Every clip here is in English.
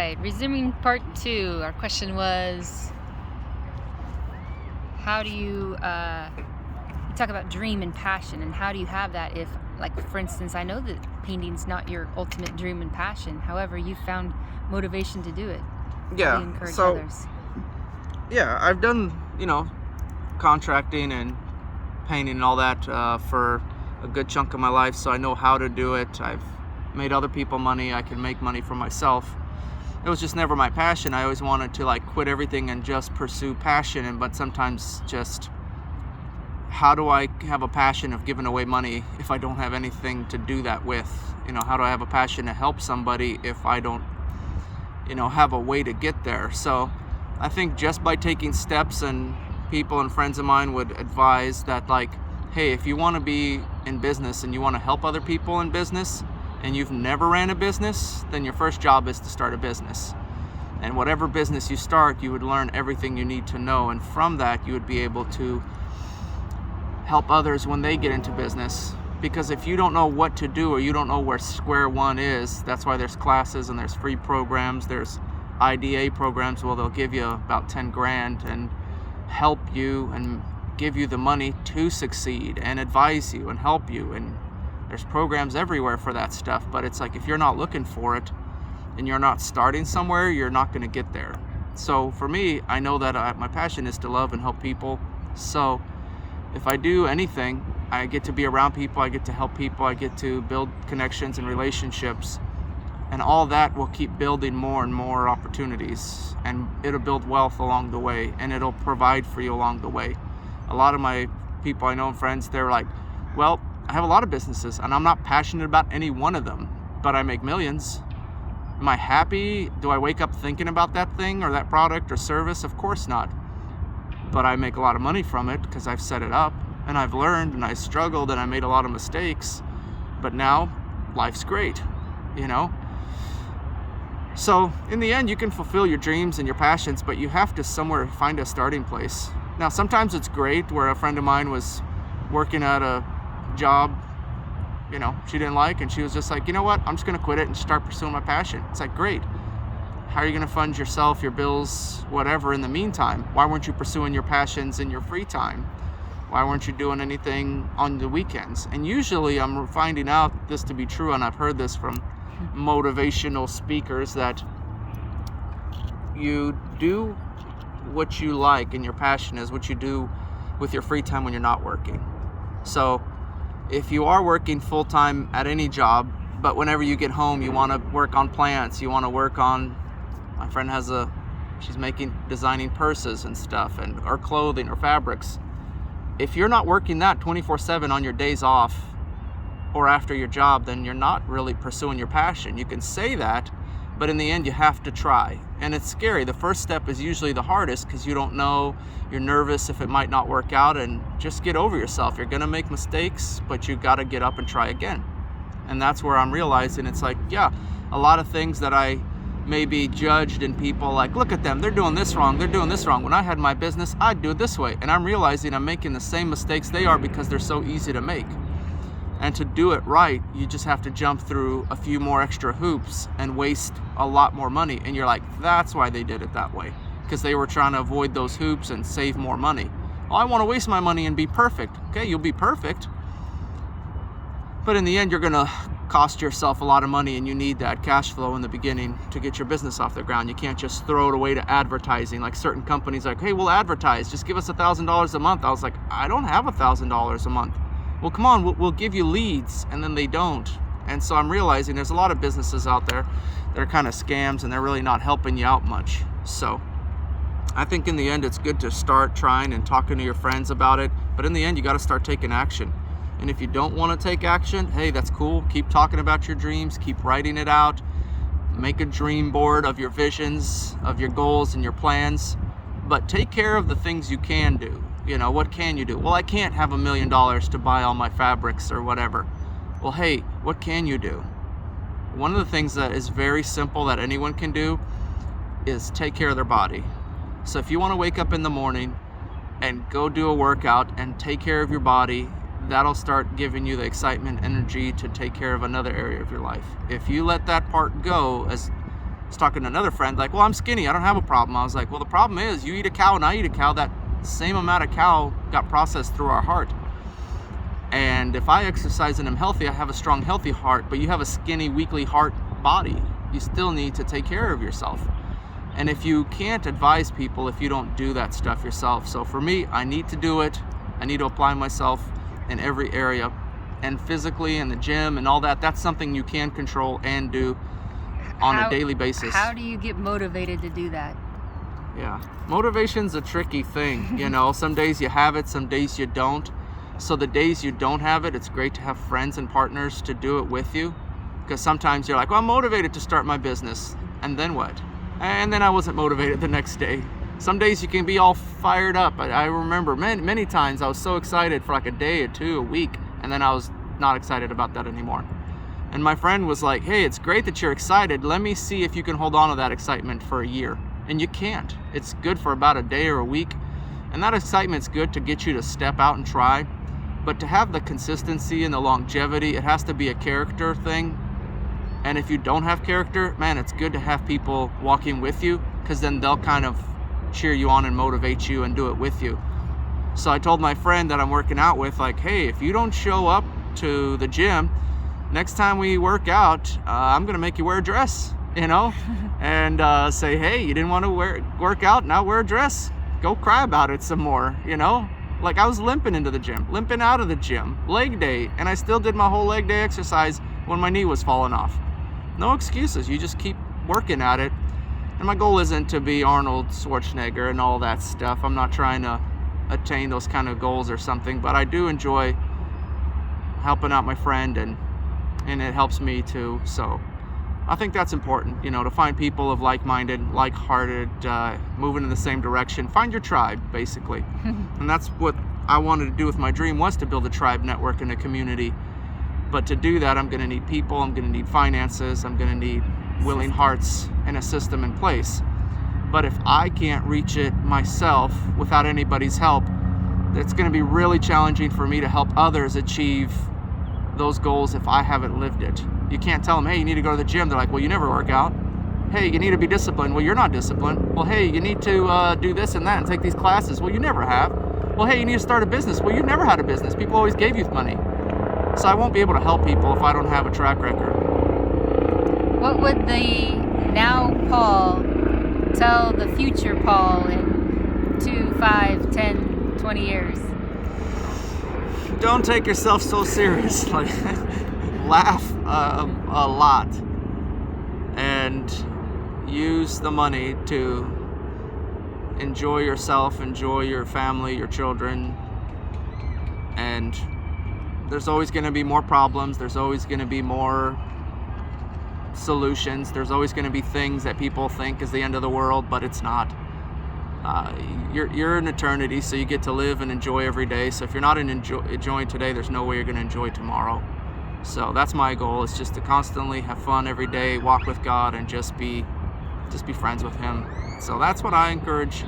right, resuming part two. Our question was, how do you talk about dream and passion, and how do you have that if, like, for instance, I know that painting's not your ultimate dream and passion. However, you found motivation to do it. How do you Yeah. encourage So others? yeah, I've done contracting and painting and all that for a good chunk of my life, so I know how to do it. I've made other people money. I can make money for myself. It was just never my passion. I always wanted to quit everything and just pursue passion, but sometimes just how do I have a passion of giving away money if I don't have anything to do that with? How do I have a passion to help somebody if I don't have a way to get there? So I think just by taking steps, and people and friends of mine would advise that, hey, if you want to be in business and you want to help other people in business and you've never ran a business, then your first job is to start a business. And whatever business you start, you would learn everything you need to know, and from that you would be able to help others when they get into business. Because if you don't know what to do, or you don't know where square one is, that's why there's classes and there's free programs, there's IDA programs where they'll give you about 10 grand and help you and give you the money to succeed and advise you and help you. And there's programs everywhere for that stuff, but it's like, if you're not looking for it and you're not starting somewhere, you're not going to get there. So for me, I know that my passion is to love and help people. So if I do anything, I get to be around people, I get to help people, I get to build connections and relationships, and all that will keep building more and more opportunities, and it'll build wealth along the way, and it'll provide for you along the way. A lot of my people I know and friends, they're like, well, I have a lot of businesses and I'm not passionate about any one of them, but I make millions. Am I happy? Do I wake up thinking about that thing or that product or service? Of course not. But I make a lot of money from it because I've set it up and I've learned and I struggled and I made a lot of mistakes. But now life's great, So in the end, you can fulfill your dreams and your passions, but you have to somewhere find a starting place. Now, sometimes it's great, where a friend of mine was working at a job, she didn't like, and she was just like, you know what, I'm just going to quit it and start pursuing my passion. It's like, great. How are you going to fund yourself, your bills, whatever in the meantime? Why weren't you pursuing your passions in your free time? Why weren't you doing anything on the weekends? And usually I'm finding out this to be true, and I've heard this from motivational speakers, that you do what you like and your passion is what you do with your free time when you're not working. So if you are working full-time at any job, but whenever you get home you want to work on plants, you want to work on, my friend she's designing purses and stuff, or clothing or fabrics. If you're not working that 24/7 on your days off or after your job, then you're not really pursuing your passion. You can say that, but in the end you have to try. And it's scary. The first step is usually the hardest because you don't know, you're nervous if it might not work out, and just get over yourself. You're gonna make mistakes, but you gotta get up and try again. And that's where I'm realizing it's like, yeah, a lot of things that I maybe judged in people, like, look at them, they're doing this wrong, they're doing this wrong. When I had my business, I'd do it this way. And I'm realizing I'm making the same mistakes they are because they're so easy to make. And to do it right, you just have to jump through a few more extra hoops and waste a lot more money. And you're like, that's why they did it that way, because they were trying to avoid those hoops and save more money. Well, I want to waste my money and be perfect. Okay, you'll be perfect, but in the end you're gonna cost yourself a lot of money, and you need that cash flow in the beginning to get your business off the ground. You can't just throw it away to advertising. Like certain companies, like, hey, we'll advertise, just give us $1,000 a month. I was like, I don't have $1,000 a month. Well, come on, we'll give you leads, and then they don't. And so I'm realizing there's a lot of businesses out there that are kind of scams, and they're really not helping you out much. So I think in the end it's good to start trying and talking to your friends about it, but in the end you got to start taking action. And if you don't want to take action, hey, that's cool. Keep talking about your dreams, keep writing it out, make a dream board of your visions, of your goals and your plans, but take care of the things you can do. What can you do? Well, I can't have $1 million to buy all my fabrics or whatever. Well, hey, what can you do? One of the things that is very simple that anyone can do is take care of their body. So if you want to wake up in the morning and go do a workout and take care of your body, that'll start giving you the excitement, energy to take care of another area of your life. If you let that part go, as was talking to another friend, like, well, I'm skinny, I don't have a problem. I was like, well, the problem is you eat a cow and I eat a cow. That same amount of cow got processed through our heart. And if I exercise and I'm healthy, I have a strong, healthy heart, but you have a skinny, weakly heart body. You still need to take care of yourself. And if you can't advise people if you don't do that stuff yourself. So for me, I need to do it. I need to apply myself in every area. And physically in the gym and all that, that's something you can control and do on a daily basis. How do you get motivated to do that? Yeah, motivation's a tricky thing. Some days you have it, some days you don't. So the days you don't have it, it's great to have friends and partners to do it with you. Because sometimes you're like, well, I'm motivated to start my business. And then what? And then I wasn't motivated the next day. Some days you can be all fired up. I remember many times I was so excited for like a day or two, a week, and then I was not excited about that anymore. And my friend was like, hey, it's great that you're excited. Let me see if you can hold on to that excitement for a year. And you can't. It's good for about a day or a week. And that excitement's good to get you to step out and try. But to have the consistency and the longevity, it has to be a character thing. And if you don't have character, man, it's good to have people walking with you, because then they'll kind of cheer you on and motivate you and do it with you. So I told my friend that I'm working out with, like, hey, if you don't show up to the gym, next time we work out, I'm gonna make you wear a dress, and say, hey, you didn't want to work out, now wear a dress. Go cry about it some more, Like I was limping into the gym, limping out of the gym, leg day, and I still did my whole leg day exercise when my knee was falling off. No excuses, you just keep working at it. And my goal isn't to be Arnold Schwarzenegger and all that stuff. I'm not trying to attain those kind of goals or something, but I do enjoy helping out my friend, and it helps me too. So I think that's important, to find people of like-minded, like-hearted, moving in the same direction. Find your tribe, basically. And that's what I wanted to do with my dream, was to build a tribe network and a community. But to do that, I'm going to need people, I'm going to need finances, I'm going to need willing hearts and a system in place. But if I can't reach it myself without anybody's help, it's going to be really challenging for me to help others achieve those goals if I haven't lived it. You can't tell them, hey, you need to go to the gym. They're like, well, you never work out. Hey, you need to be disciplined. Well, you're not disciplined. Well, hey, you need to do this and that and take these classes. Well, you never have. Well, hey, you need to start a business. Well, you've never had a business. People always gave you money. So I won't be able to help people if I don't have a track record. What would the now Paul tell the future Paul in 2, 5, 10, 20 years? Don't take yourself so serious. Like, laugh a lot and use the money to enjoy yourself, enjoy your family, your children. And there's always going to be more problems. There's always going to be more solutions. There's always going to be things that people think is the end of the world, but it's not. You're in eternity, so you get to live and enjoy every day. So if you're not enjoying today, there's no way you're going to enjoy tomorrow. So that's my goal, is just to constantly have fun every day, walk with God, and just be friends with Him. So that's what I encourage.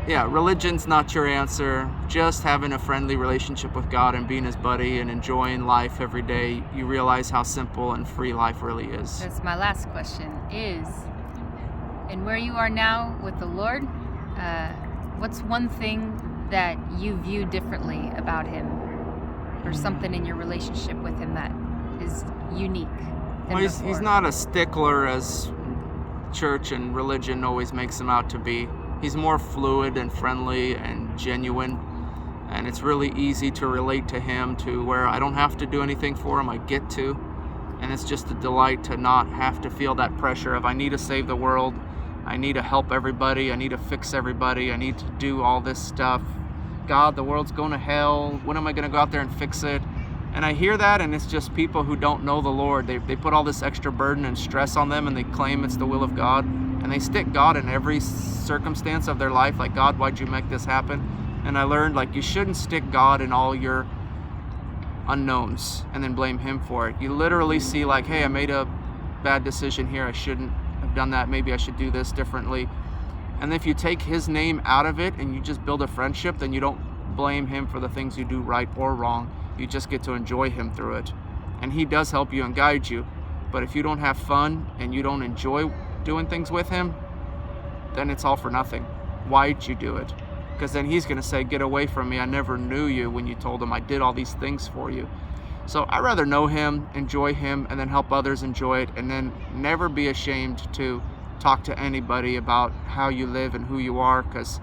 Yeah, religion's not your answer. Just having a friendly relationship with God and being His buddy and enjoying life every day, you realize how simple and free life really is. That's my last question is, and where you are now with the Lord, what's one thing that you view differently about Him, or something in your relationship with Him that is unique? Well, he's not a stickler as church and religion always makes him out to be. He's more fluid and friendly and genuine, and it's really easy to relate to Him, to where I don't have to do anything for Him, I get to. And it's just a delight to not have to feel that pressure of I need to save the world, I need to help everybody, I need to fix everybody, I need to do all this stuff. God, the world's going to hell, when am I going to go out there and fix it? And I hear that, and it's just people who don't know the Lord. They put all this extra burden and stress on them, and they claim it's the will of God. And they stick God in every circumstance of their life, like, God, why'd you make this happen? And I learned, like, you shouldn't stick God in all your unknowns and then blame Him for it. You literally see, like, hey, I made a bad decision here. I shouldn't have done that. Maybe I should do this differently. And if you take His name out of it and you just build a friendship, then you don't blame Him for the things you do right or wrong. You just get to enjoy Him through it. And He does help you and guide you. But if you don't have fun and you don't enjoy doing things with him, then it's all for nothing. Why'd you do it? Because then he's going to say, get away from me. I never knew you when you told him I did all these things for you. So I'd rather know him, enjoy him, and then help others enjoy it, and then never be ashamed to talk to anybody about how you live and who you are, because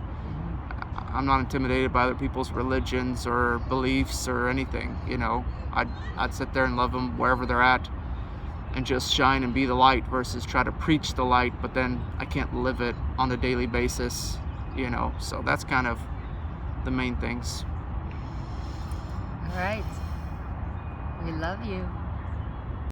I'm not intimidated by other people's religions or beliefs or anything. You know, I'd sit there and love them wherever they're at and just shine and be the light versus try to preach the light, but then I can't live it on a daily basis, you know. So that's kind of the main things. All right. We love you.